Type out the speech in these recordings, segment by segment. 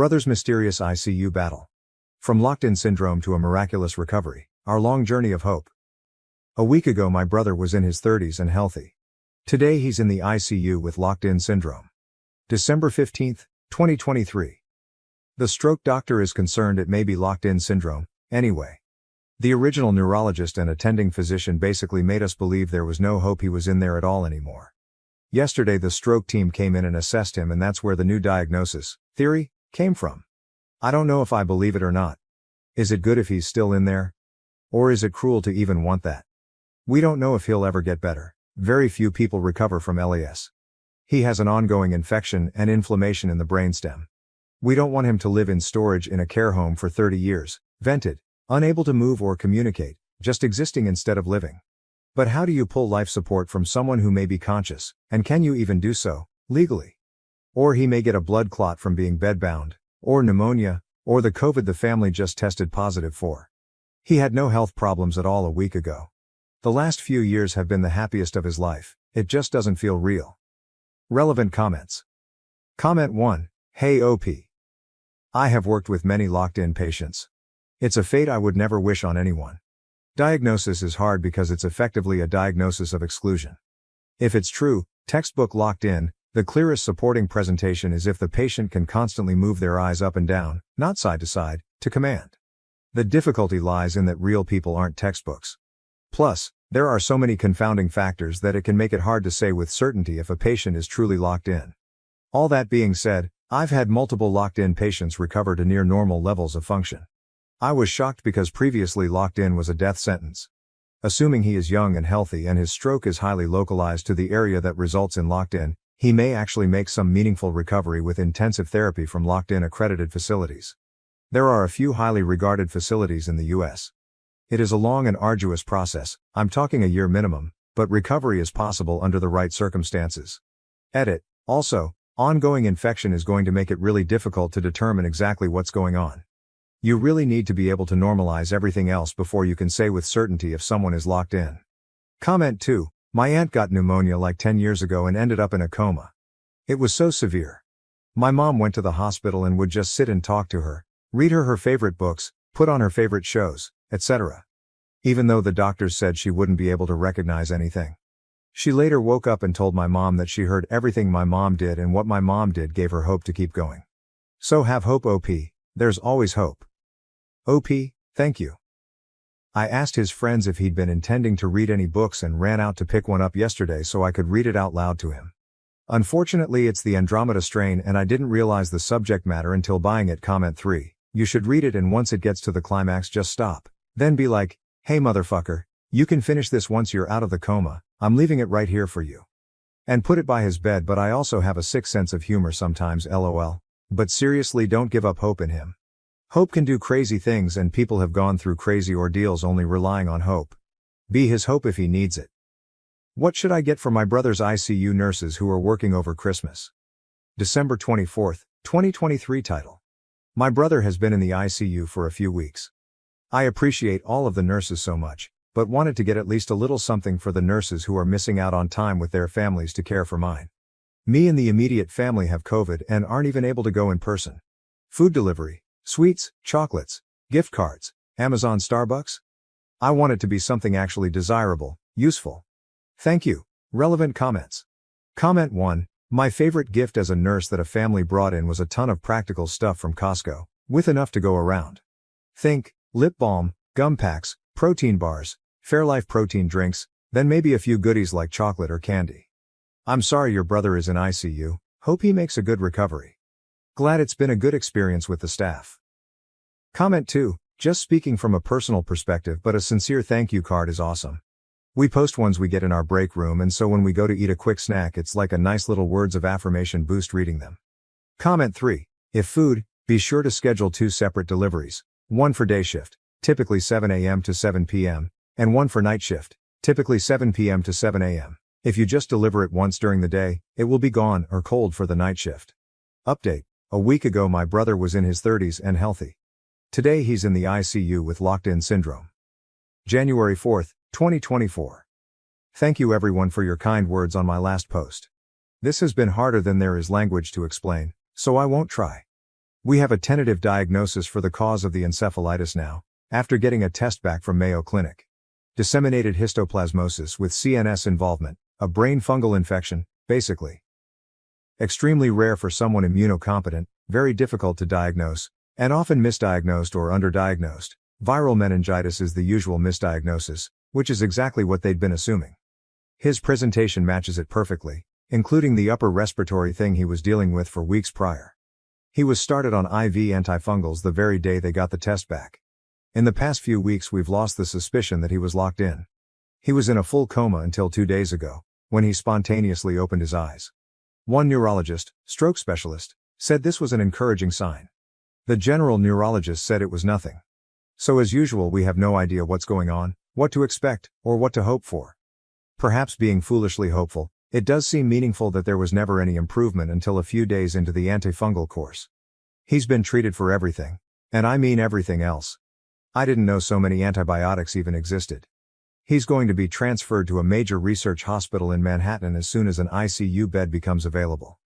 Brother's mysterious ICU battle. From locked-in syndrome to a miraculous recovery, our long journey of hope. A week ago my brother was in his 30s and healthy. Today he's in the ICU with locked-in syndrome. December 15, 2023. The stroke doctor is concerned it may be locked-in syndrome, anyway. The original neurologist and attending physician basically made us believe there was no hope he was in there at all anymore. Yesterday the stroke team came in and assessed him, and that's where the new diagnosis, theory, came from. I don't know if I believe it or not. Is it good if he's still in there? Or is it cruel to even want that? We don't know if he'll ever get better. Very few people recover from LAS. He has an ongoing infection and inflammation in the brainstem. We don't want him to live in storage in a care home for 30 years, vented, unable to move or communicate, just existing instead of living. But how do you pull life support from someone who may be conscious, and can you even do so, legally? Or he may get a blood clot from being bedbound, or pneumonia, or the COVID the family just tested positive for. He had no health problems at all a week ago. The last few years have been the happiest of his life, it just doesn't feel real. Relevant comments. Comment 1, Hey OP. I have worked with many locked-in patients. It's a fate I would never wish on anyone. Diagnosis is hard because it's effectively a diagnosis of exclusion. If it's true, textbook locked in, the clearest supporting presentation is if the patient can constantly move their eyes up and down, not side to side, to command. The difficulty lies in that real people aren't textbooks. Plus, there are so many confounding factors that it can make it hard to say with certainty if a patient is truly locked in. All that being said, I've had multiple locked-in patients recover to near normal levels of function. I was shocked because previously locked in was a death sentence. Assuming he is young and healthy and his stroke is highly localized to the area that results in locked in, he may actually make some meaningful recovery with intensive therapy from locked-in accredited facilities. There are a few highly regarded facilities in the US. It is a long and arduous process, I'm talking a year minimum, but recovery is possible under the right circumstances. Edit. Also, ongoing infection is going to make it really difficult to determine exactly what's going on. You really need to be able to normalize everything else before you can say with certainty if someone is locked in. Comment 2. My aunt got pneumonia like 10 years ago and ended up in a coma. It was so severe. My mom went to the hospital and would just sit and talk to her, read her favorite books, put on her favorite shows, etc. Even though the doctors said she wouldn't be able to recognize anything. She later woke up and told my mom that she heard everything my mom did, and what my mom did gave her hope to keep going. So have hope OP, there's always hope. OP, thank you. I asked his friends if he'd been intending to read any books and ran out to pick one up yesterday so I could read it out loud to him. Unfortunately it's the Andromeda strain and I didn't realize the subject matter until buying it. Comment 3, you should read it, and once it gets to the climax just stop. Then be like, hey motherfucker, you can finish this once you're out of the coma, I'm leaving it right here for you. And put it by his bed. But I also have a sick sense of humor sometimes, lol. But seriously, don't give up hope in him. Hope can do crazy things, and people have gone through crazy ordeals only relying on hope. Be his hope if he needs it. What should I get for my brother's ICU nurses who are working over Christmas? December 24, 2023 title. My brother has been in the ICU for a few weeks. I appreciate all of the nurses so much, but wanted to get at least a little something for the nurses who are missing out on time with their families to care for mine. Me and the immediate family have COVID and aren't even able to go in person. Food delivery, sweets, chocolates, gift cards, Amazon, Starbucks? I want it to be something actually desirable, useful. Thank you. Relevant comments. Comment 1, my favorite gift as a nurse that a family brought in was a ton of practical stuff from Costco, with enough to go around. Think, lip balm, gum packs, protein bars, Fairlife protein drinks, then maybe a few goodies like chocolate or candy. I'm sorry your brother is in ICU, hope he makes a good recovery. Glad it's been a good experience with the staff. Comment 2, just speaking from a personal perspective, but a sincere thank you card is awesome. We post ones we get in our break room, and so when we go to eat a quick snack it's like a nice little words of affirmation boost reading them. Comment 3, if food, be sure to schedule 2 separate deliveries, one for day shift, typically 7 a.m. to 7 p.m., and one for night shift, typically 7 p.m. to 7 a.m. If you just deliver it once during the day, it will be gone or cold for the night shift. Update, a week ago my brother was in his 30s and healthy. Today he's in the ICU with locked-in syndrome. January 4, 2024. Thank you everyone for your kind words on my last post. This has been harder than there is language to explain, so I won't try. We have a tentative diagnosis for the cause of the encephalitis now, after getting a test back from Mayo Clinic. Disseminated histoplasmosis with CNS involvement, a brain fungal infection, basically. Extremely rare for someone immunocompetent, very difficult to diagnose, and often misdiagnosed or underdiagnosed. Viral meningitis is the usual misdiagnosis, which is exactly what they'd been assuming. His presentation matches it perfectly, including the upper respiratory thing he was dealing with for weeks prior. He was started on IV antifungals the very day they got the test back. In the past few weeks we've lost the suspicion that he was locked in. He was in a full coma until 2 days ago, when he spontaneously opened his eyes. One neurologist, stroke specialist, said this was an encouraging sign. The general neurologist said it was nothing. So as usual we have no idea what's going on, what to expect, or what to hope for. Perhaps being foolishly hopeful, it does seem meaningful that there was never any improvement until a few days into the antifungal course. He's been treated for everything, and I mean everything else. I didn't know so many antibiotics even existed. He's going to be transferred to a major research hospital in Manhattan as soon as an ICU bed becomes available.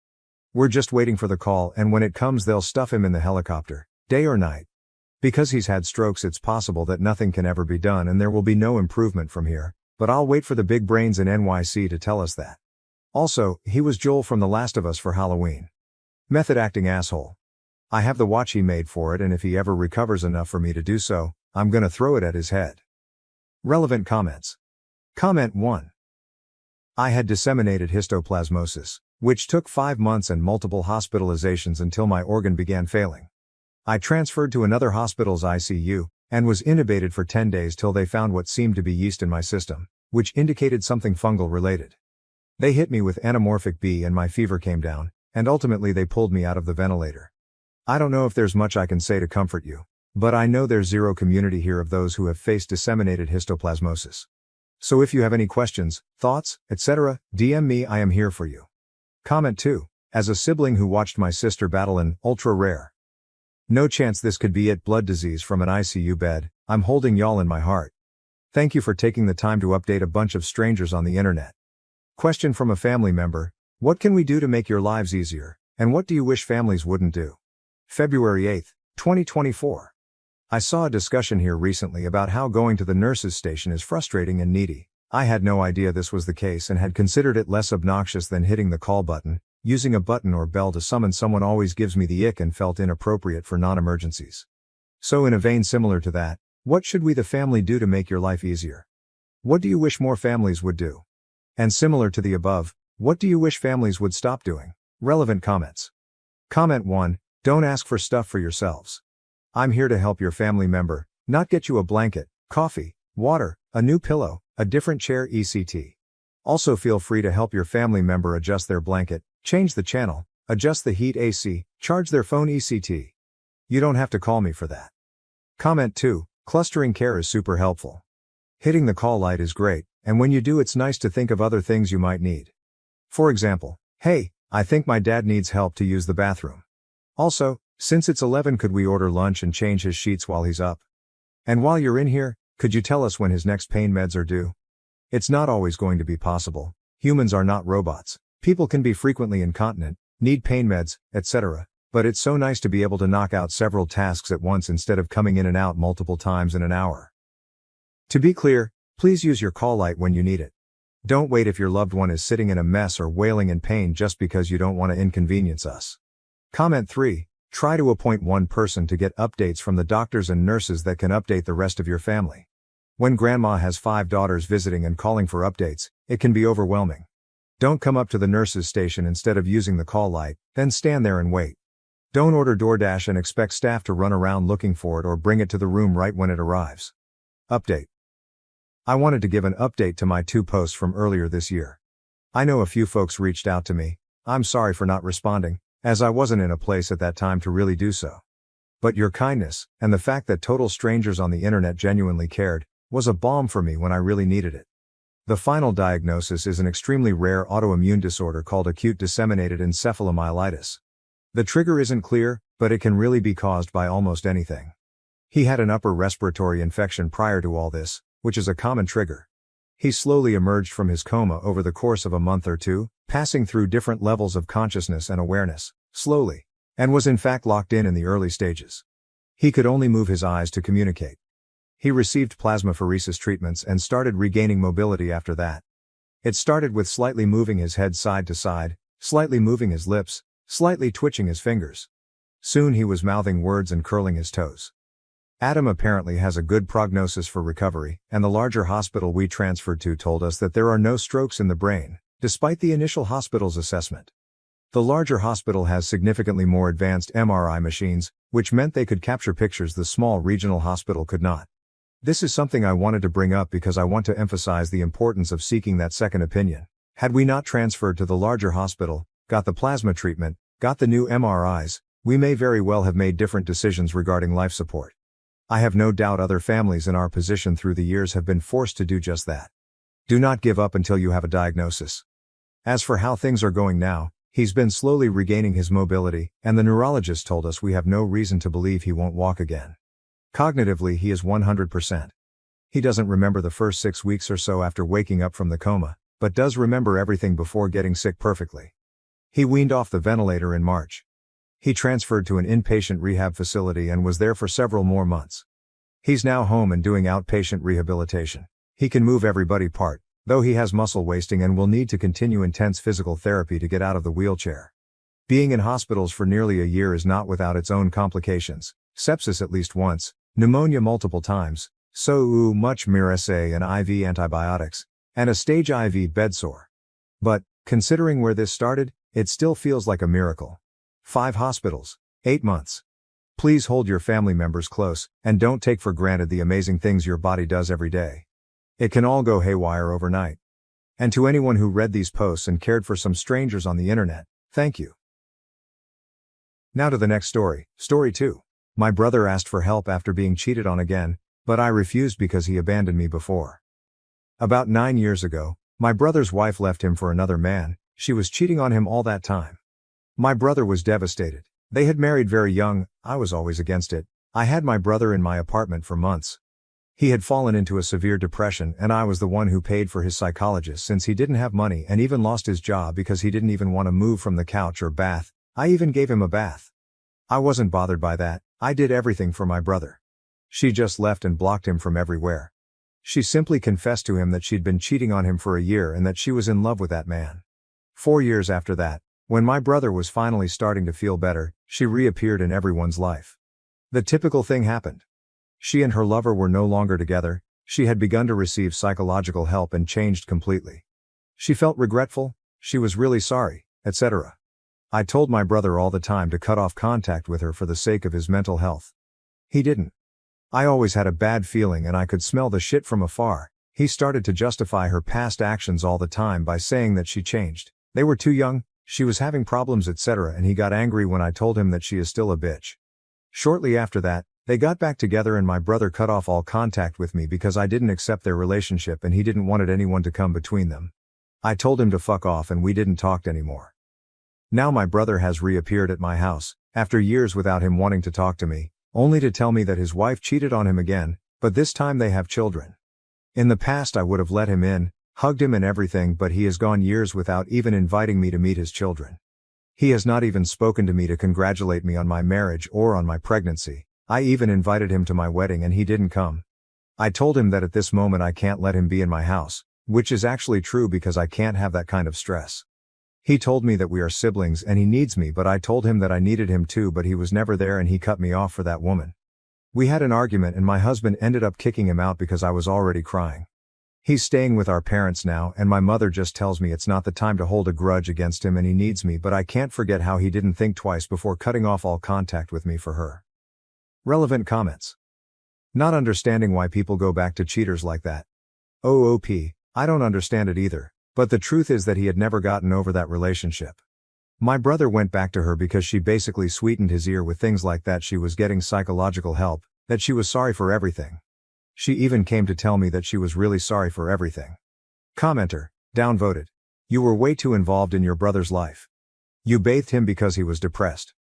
We're just waiting for the call, and when it comes they'll stuff him in the helicopter, day or night. Because he's had strokes it's possible that nothing can ever be done and there will be no improvement from here, but I'll wait for the big brains in NYC to tell us that. Also, he was Joel from The Last of Us for Halloween. Method acting asshole. I have the watch he made for it, and if he ever recovers enough for me to do so, I'm gonna throw it at his head. Relevant comments. Comment 1. I had disseminated histoplasmosis, which took 5 months and multiple hospitalizations until my organ began failing. I transferred to another hospital's ICU, and was intubated for 10 days till they found what seemed to be yeast in my system, which indicated something fungal related. They hit me with anamorphic B and my fever came down, and ultimately they pulled me out of the ventilator. I don't know if there's much I can say to comfort you, but I know there's zero community here of those who have faced disseminated histoplasmosis. So if you have any questions, thoughts, etc., DM me, I am here for you. Comment 2. As a sibling who watched my sister battle an ultra-rare. No chance this could be it, blood disease from an ICU bed, I'm holding y'all in my heart. Thank you for taking the time to update a bunch of strangers on the internet. Question from a family member: what can we do to make your lives easier, and what do you wish families wouldn't do? February 8, 2024. I saw a discussion here recently about how going to the nurse's station is frustrating and needy. I had no idea this was the case and had considered it less obnoxious than hitting the call button. Using a button or bell to summon someone always gives me the ick and felt inappropriate for non-emergencies. So in a vein similar to that, what should we the family do to make your life easier? What do you wish more families would do? And similar to the above, what do you wish families would stop doing? Relevant comments. Comment 1. Don't ask for stuff for yourselves. I'm here to help your family member, not get you a blanket, coffee, water, a new pillow, a different chair etc. Also feel free to help your family member adjust their blanket, change the channel, adjust the heat AC, charge their phone etc. You don't have to call me for that. Comment 2. Clustering care is super helpful. Hitting the call light is great, and when you do it's nice to think of other things you might need. For example, hey, I think my dad needs help to use the bathroom. Also, since it's 11 could we order lunch and change his sheets while he's up? And while you're in here, could you tell us when his next pain meds are due? It's not always going to be possible. Humans are not robots. People can be frequently incontinent, need pain meds, etc. But it's so nice to be able to knock out several tasks at once instead of coming in and out multiple times in an hour. To be clear, please use your call light when you need it. Don't wait if your loved one is sitting in a mess or wailing in pain just because you don't want to inconvenience us. Comment 3. Try to appoint one person to get updates from the doctors and nurses that can update the rest of your family. When grandma has 5 daughters visiting and calling for updates, it can be overwhelming. Don't come up to the nurse's station instead of using the call light, then stand there and wait. Don't order DoorDash and expect staff to run around looking for it or bring it to the room right when it arrives. Update. I wanted to give an update to my 2 posts from earlier this year. I know a few folks reached out to me. I'm sorry for not responding, as I wasn't in a place at that time to really do so. But your kindness, and the fact that total strangers on the internet genuinely cared, was a balm for me when I really needed it. The final diagnosis is an extremely rare autoimmune disorder called acute disseminated encephalomyelitis. The trigger isn't clear, but it can really be caused by almost anything. He had an upper respiratory infection prior to all this, which is a common trigger. He slowly emerged from his coma over the course of a month or 2, passing through different levels of consciousness and awareness, slowly. and was in fact locked in the early stages. He could only move his eyes to communicate. He received plasmapheresis treatments and started regaining mobility after that. It started with slightly moving his head side to side, slightly moving his lips, slightly twitching his fingers. Soon he was mouthing words and curling his toes. Adam apparently has a good prognosis for recovery, and the larger hospital we transferred to told us that there are no strokes in the brain, despite the initial hospital's assessment. The larger hospital has significantly more advanced MRI machines, which meant they could capture pictures the small regional hospital could not. This is something I wanted to bring up because I want to emphasize the importance of seeking that second opinion. Had we not transferred to the larger hospital, got the plasma treatment, got the new MRIs, we may very well have made different decisions regarding life support. I have no doubt other families in our position through the years have been forced to do just that. Do not give up until you have a diagnosis. As for how things are going now, he's been slowly regaining his mobility, and the neurologist told us we have no reason to believe he won't walk again. Cognitively, he is 100%. He doesn't remember the first 6 weeks or so after waking up from the coma, but does remember everything before getting sick perfectly. He weaned off the ventilator in March. He transferred to an inpatient rehab facility and was there for several more months. He's now home and doing outpatient rehabilitation. He can move every body part, though he has muscle wasting and will need to continue intense physical therapy to get out of the wheelchair. Being in hospitals for nearly a year is not without its own complications: sepsis at least once, pneumonia multiple times, so much MRSA and IV antibiotics, and a stage IV bedsore. But, considering where this started, it still feels like a miracle. 5 hospitals, 8 months. Please hold your family members close, and don't take for granted the amazing things your body does every day. It can all go haywire overnight. And to anyone who read these posts and cared for some strangers on the internet, thank you. Now to the next story, story 2. My brother asked for help after being cheated on again, but I refused because he abandoned me before. About 9 years ago, my brother's wife left him for another man. She was cheating on him all that time. My brother was devastated. They had married very young. I was always against it. I had my brother in my apartment for months. He had fallen into a severe depression, and I was the one who paid for his psychologist since he didn't have money and even lost his job because he didn't even want to move from the couch or bath. I even gave him a bath. I wasn't bothered by that. I did everything for my brother. She just left and blocked him from everywhere. She simply confessed to him that she'd been cheating on him for a year and that she was in love with that man. 4 years after that, when my brother was finally starting to feel better, she reappeared in everyone's life. The typical thing happened. She and her lover were no longer together. She had begun to receive psychological help and changed completely. She felt regretful, she was really sorry, etc. I told my brother all the time to cut off contact with her for the sake of his mental health. He didn't. I always had a bad feeling and I could smell the shit from afar. He started to justify her past actions all the time by saying that she changed. They were too young, she was having problems, etc., and he got angry when I told him that she is still a bitch. Shortly after that, they got back together and my brother cut off all contact with me because I didn't accept their relationship and he didn't want anyone to come between them. I told him to fuck off and we didn't talk anymore. Now my brother has reappeared at my house, after years without him wanting to talk to me, only to tell me that his wife cheated on him again, but this time they have children. In the past I would have let him in, hugged him and everything, but he has gone years without even inviting me to meet his children. He has not even spoken to me to congratulate me on my marriage or on my pregnancy. I even invited him to my wedding and he didn't come. I told him that at this moment I can't let him be in my house, which is actually true because I can't have that kind of stress. He told me that we are siblings and he needs me, but I told him that I needed him too, but he was never there and he cut me off for that woman. We had an argument and my husband ended up kicking him out because I was already crying. He's staying with our parents now and my mother just tells me it's not the time to hold a grudge against him and he needs me, but I can't forget how he didn't think twice before cutting off all contact with me for her. Relevant comments. Not understanding why people go back to cheaters like that. OOP, I don't understand it either, but the truth is that he had never gotten over that relationship. My brother went back to her because she basically sweetened his ear with things like that she was getting psychological help, that she was sorry for everything. She even came to tell me that she was really sorry for everything. Commenter, downvoted. You were way too involved in your brother's life. You bathed him because he was depressed.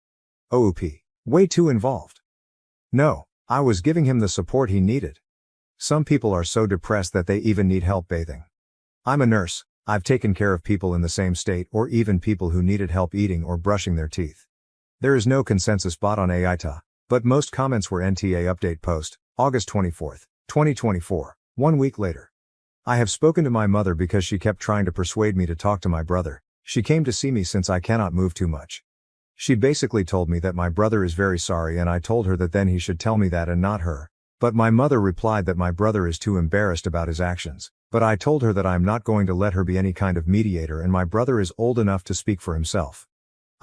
OOP, way too involved. No, I was giving him the support he needed. Some people are so depressed that they even need help bathing. I'm a nurse, I've taken care of people in the same state or even people who needed help eating or brushing their teeth. There is no consensus bot on AITA, but most comments were NTA update post, August 24, 2024, 1 week later. I have spoken to my mother because she kept trying to persuade me to talk to my brother. She came to see me since I cannot move too much. She basically told me that my brother is very sorry and I told her that then he should tell me that and not her. But my mother replied that my brother is too embarrassed about his actions. But I told her that I am not going to let her be any kind of mediator and my brother is old enough to speak for himself.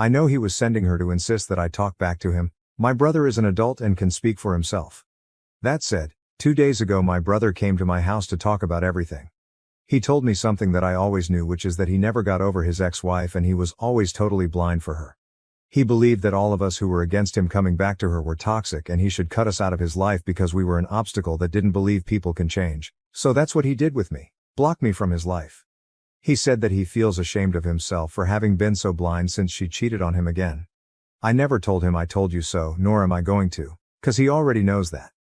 I know he was sending her to insist that I talk back to him. My brother is an adult and can speak for himself. That said, 2 days ago my brother came to my house to talk about everything. He told me something that I always knew, which is that he never got over his ex-wife and he was always totally blind for her. He believed that all of us who were against him coming back to her were toxic and he should cut us out of his life because we were an obstacle that didn't believe people can change. So that's what he did with me. Block me from his life. He said that he feels ashamed of himself for having been so blind since she cheated on him again. I never told him I told you so, nor am I going to, 'cause he already knows that.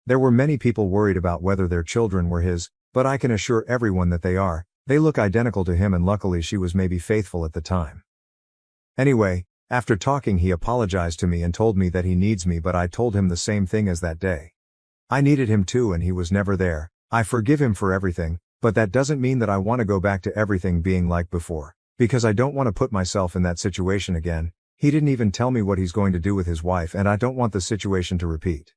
There were many people worried about whether their children were his, but I can assure everyone that they are. They look identical to him and luckily she was maybe faithful at the time. Anyway, after talking he apologized to me and told me that he needs me, but I told him the same thing as that day. I needed him too and he was never there. I forgive him for everything, but that doesn't mean that I want to go back to everything being like before, because I don't want to put myself in that situation again. He didn't even tell me what he's going to do with his wife and I don't want the situation to repeat.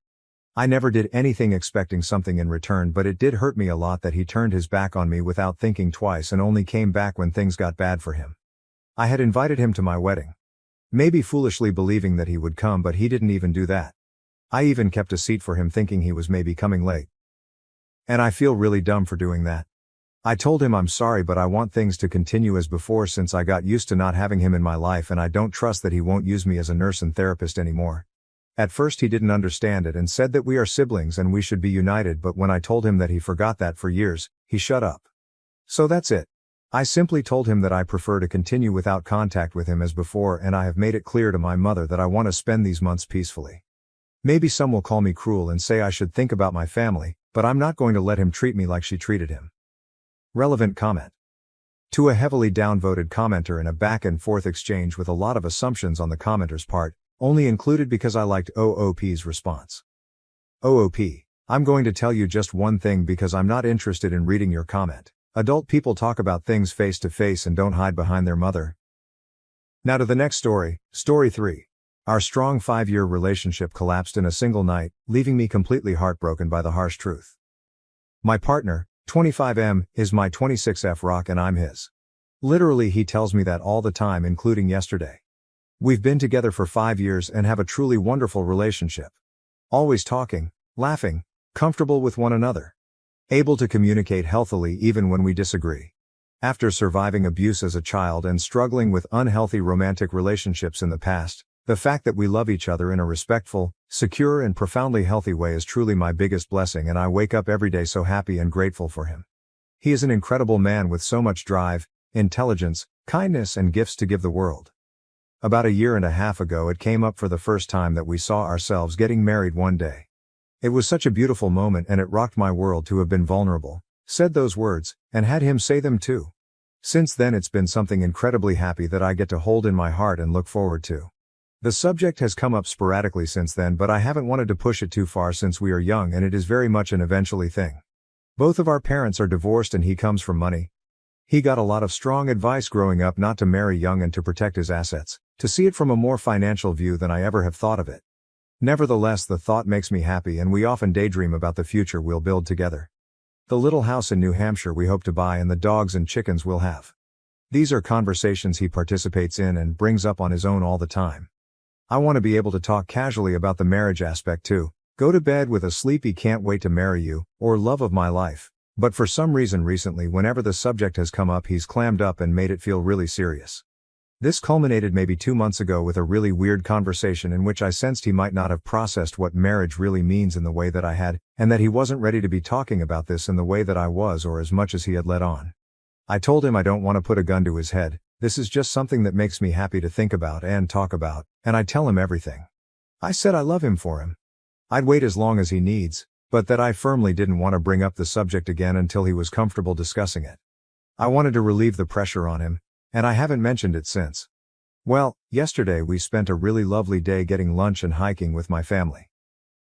I never did anything expecting something in return, but it did hurt me a lot that he turned his back on me without thinking twice and only came back when things got bad for him. I had invited him to my wedding. Maybe foolishly believing that he would come, but he didn't even do that. I even kept a seat for him thinking he was maybe coming late. And I feel really dumb for doing that. I told him I'm sorry, but I want things to continue as before since I got used to not having him in my life and I don't trust that he won't use me as a nurse and therapist anymore. At first he didn't understand it and said that we are siblings and we should be united, but when I told him that he forgot that for years, he shut up. So that's it. I simply told him that I prefer to continue without contact with him as before, and I have made it clear to my mother that I want to spend these months peacefully. Maybe some will call me cruel and say I should think about my family, but I'm not going to let him treat me like she treated him. Relevant comment. To a heavily downvoted commenter in a back and forth exchange with a lot of assumptions on the commenter's part, only included because I liked OOP's response. OOP, I'm going to tell you just one thing because I'm not interested in reading your comment. Adult people talk about things face to face and don't hide behind their mother. Now to the next story, story 3. Our strong 5-year relationship collapsed in a single night, leaving me completely heartbroken by the harsh truth. My partner, 25M, is my 26F rock and I'm his. Literally he tells me that all the time, including yesterday. We've been together for 5 years and have a truly wonderful relationship. Always talking, laughing, comfortable with one another. Able to communicate healthily even when we disagree. After surviving abuse as a child and struggling with unhealthy romantic relationships in the past, the fact that we love each other in a respectful, secure and profoundly healthy way is truly my biggest blessing, and I wake up every day so happy and grateful for him. He is an incredible man with so much drive, intelligence, kindness and gifts to give the world. About a year and a half ago it came up for the first time that we saw ourselves getting married one day. It was such a beautiful moment and it rocked my world to have been vulnerable, said those words, and had him say them too. Since then it's been something incredibly happy that I get to hold in my heart and look forward to. The subject has come up sporadically since then, but I haven't wanted to push it too far since we are young and it is very much an eventually thing. Both of our parents are divorced and he comes from money. He got a lot of strong advice growing up not to marry young and to protect his assets, to see it from a more financial view than I ever have thought of it. Nevertheless, the thought makes me happy and we often daydream about the future we'll build together. The little house in New Hampshire we hope to buy and the dogs and chickens we'll have. These are conversations he participates in and brings up on his own all the time. I want to be able to talk casually about the marriage aspect too, go to bed with a sleepy can't wait to marry you, or love of my life, but for some reason recently whenever the subject has come up he's clammed up and made it feel really serious. This culminated maybe 2 months ago with a really weird conversation in which I sensed he might not have processed what marriage really means in the way that I had, and that he wasn't ready to be talking about this in the way that I was or as much as he had let on. I told him I don't want to put a gun to his head, this is just something that makes me happy to think about and talk about, and I tell him everything. I said I love him for him. I'd wait as long as he needs, but that I firmly didn't want to bring up the subject again until he was comfortable discussing it. I wanted to relieve the pressure on him, and I haven't mentioned it since. Well, yesterday we spent a really lovely day getting lunch and hiking with my family.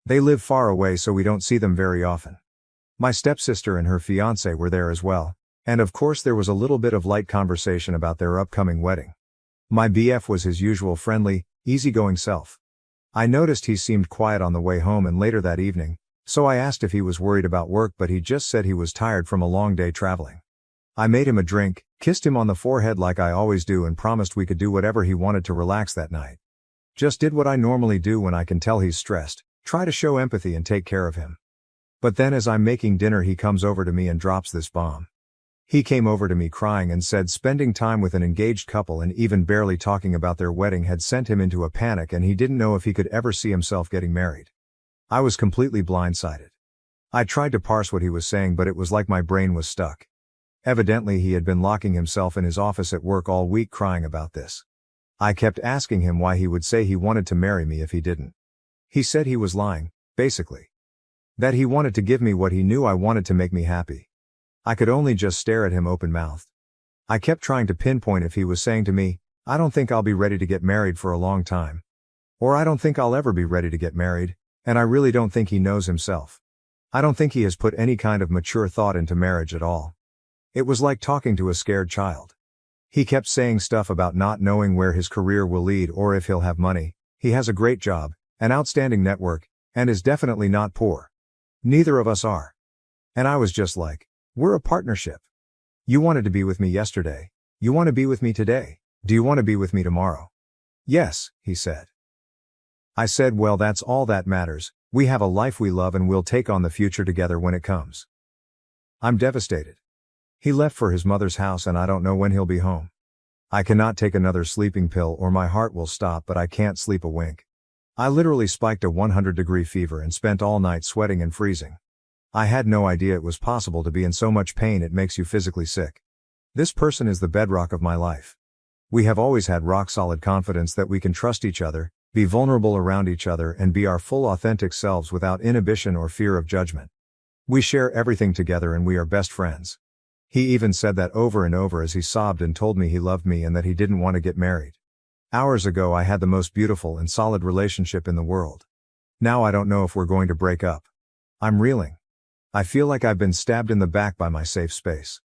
They live far away so we don't see them very often. My stepsister and her fiancé were there as well, and of course there was a little bit of light conversation about their upcoming wedding. My BF was his usual friendly, easygoing self. I noticed he seemed quiet on the way home and later that evening, so I asked if he was worried about work, but he just said he was tired from a long day traveling. I made him a drink, kissed him on the forehead like I always do, and promised we could do whatever he wanted to relax that night. Just did what I normally do when I can tell he's stressed, try to show empathy and take care of him. But then as I'm making dinner he comes over to me and drops this bomb. He came over to me crying and said spending time with an engaged couple and even barely talking about their wedding had sent him into a panic and he didn't know if he could ever see himself getting married. I was completely blindsided. I tried to parse what he was saying, but it was like my brain was stuck. Evidently he had been locking himself in his office at work all week crying about this. I kept asking him why he would say he wanted to marry me if he didn't. He said he was lying, basically. That he wanted to give me what he knew I wanted to make me happy. I could only just stare at him open-mouthed. I kept trying to pinpoint if he was saying to me, I don't think I'll be ready to get married for a long time. Or I don't think I'll ever be ready to get married, and I really don't think he knows himself. I don't think he has put any kind of mature thought into marriage at all. It was like talking to a scared child. He kept saying stuff about not knowing where his career will lead or if he'll have money. He has a great job, an outstanding network, and is definitely not poor. Neither of us are. And I was just like, we're a partnership. You wanted to be with me yesterday. You want to be with me today. Do you want to be with me tomorrow? Yes, he said. I said, well, that's all that matters. We have a life we love and we'll take on the future together when it comes. I'm devastated. He left for his mother's house and I don't know when he'll be home. I cannot take another sleeping pill or my heart will stop, but I can't sleep a wink. I literally spiked a 100-degree fever and spent all night sweating and freezing. I had no idea it was possible to be in so much pain it makes you physically sick. This person is the bedrock of my life. We have always had rock-solid confidence that we can trust each other, be vulnerable around each other and be our full authentic selves without inhibition or fear of judgment. We share everything together and we are best friends. He even said that over and over as he sobbed and told me he loved me and that he didn't want to get married. Hours ago I had the most beautiful and solid relationship in the world. Now I don't know if we're going to break up. I'm reeling. I feel like I've been stabbed in the back by my safe space.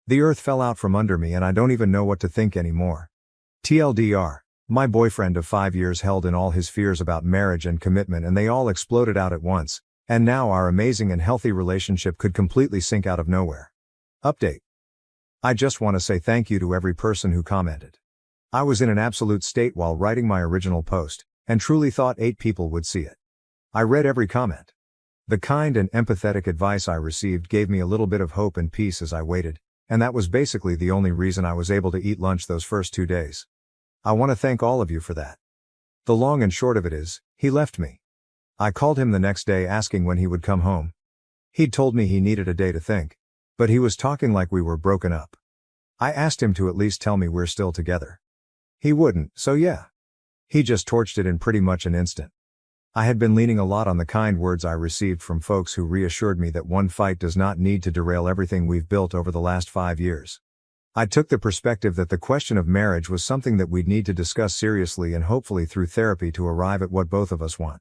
The earth fell out from under me and I don't even know what to think anymore. TLDR, my boyfriend of 5 years held in all his fears about marriage and commitment and they all exploded out at once, and now our amazing and healthy relationship could completely sink out of nowhere. Update. I just want to say thank you to every person who commented. I was in an absolute state while writing my original post, and truly thought 8 people would see it. I read every comment. The kind and empathetic advice I received gave me a little bit of hope and peace as I waited, and that was basically the only reason I was able to eat lunch those first 2 days. I want to thank all of you for that. The long and short of it is, he left me. I called him the next day asking when he would come home. He'd told me he needed a day to think. But he was talking like we were broken up. I asked him to at least tell me we're still together. He wouldn't, so yeah. He just torched it in pretty much an instant. I had been leaning a lot on the kind words I received from folks who reassured me that one fight does not need to derail everything we've built over the last 5 years. I took the perspective that the question of marriage was something that we'd need to discuss seriously and hopefully through therapy to arrive at what both of us want.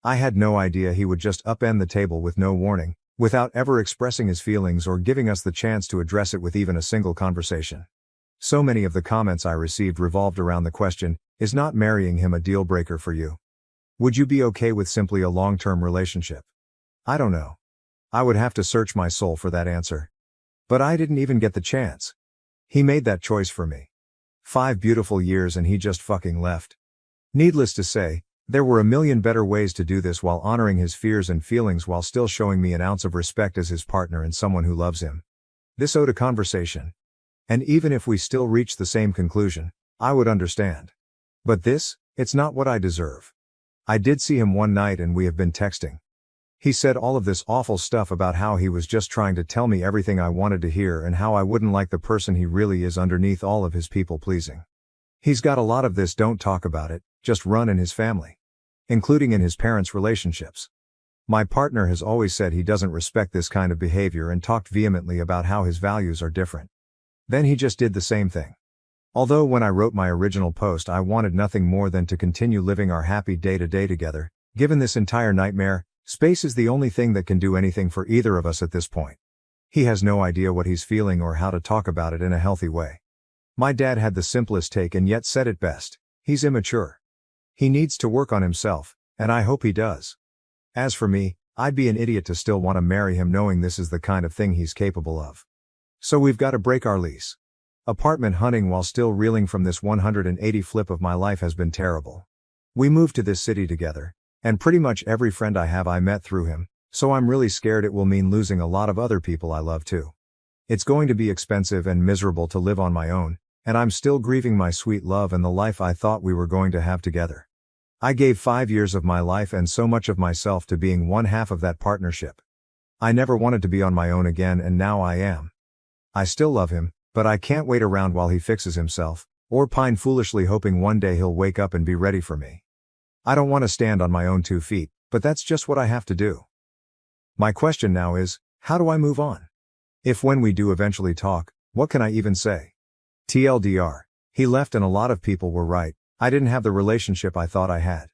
I had no idea he would just upend the table with no warning, without ever expressing his feelings or giving us the chance to address it with even a single conversation. So many of the comments I received revolved around the question, is not marrying him a deal breaker for you? Would you be okay with simply a long-term relationship? I don't know. I would have to search my soul for that answer. But I didn't even get the chance. He made that choice for me. 5 beautiful years and he just fucking left. Needless to say, there were a million better ways to do this while honoring his fears and feelings while still showing me an ounce of respect as his partner and someone who loves him. This owed a conversation. And even if we still reached the same conclusion, I would understand. But this, it's not what I deserve. I did see him one night and we have been texting. He said all of this awful stuff about how he was just trying to tell me everything I wanted to hear and how I wouldn't like the person he really is underneath all of his people pleasing. He's got a lot of this don't talk about it, just run in his family. Including in his parents' relationships. My partner has always said he doesn't respect this kind of behavior and talked vehemently about how his values are different. Then he just did the same thing. Although when I wrote my original post I wanted nothing more than to continue living our happy day-to-day together, given this entire nightmare, space is the only thing that can do anything for either of us at this point. He has no idea what he's feeling or how to talk about it in a healthy way. My dad had the simplest take and yet said it best. He's immature. He needs to work on himself, and I hope he does. As for me, I'd be an idiot to still want to marry him knowing this is the kind of thing he's capable of. So we've got to break our lease. Apartment hunting while still reeling from this 180 flip of my life has been terrible. We moved to this city together, and pretty much every friend I have I met through him, so I'm really scared it will mean losing a lot of other people I love too. It's going to be expensive and miserable to live on my own, and I'm still grieving my sweet love and the life I thought we were going to have together. I gave 5 years of my life and so much of myself to being one half of that partnership. I never wanted to be on my own again and now I am. I still love him, but I can't wait around while he fixes himself, or pine foolishly hoping one day he'll wake up and be ready for me. I don't want to stand on my own 2 feet, but that's just what I have to do. My question now is, how do I move on? If when we do eventually talk, what can I even say? TLDR, he left and a lot of people were right, I didn't have the relationship I thought I had.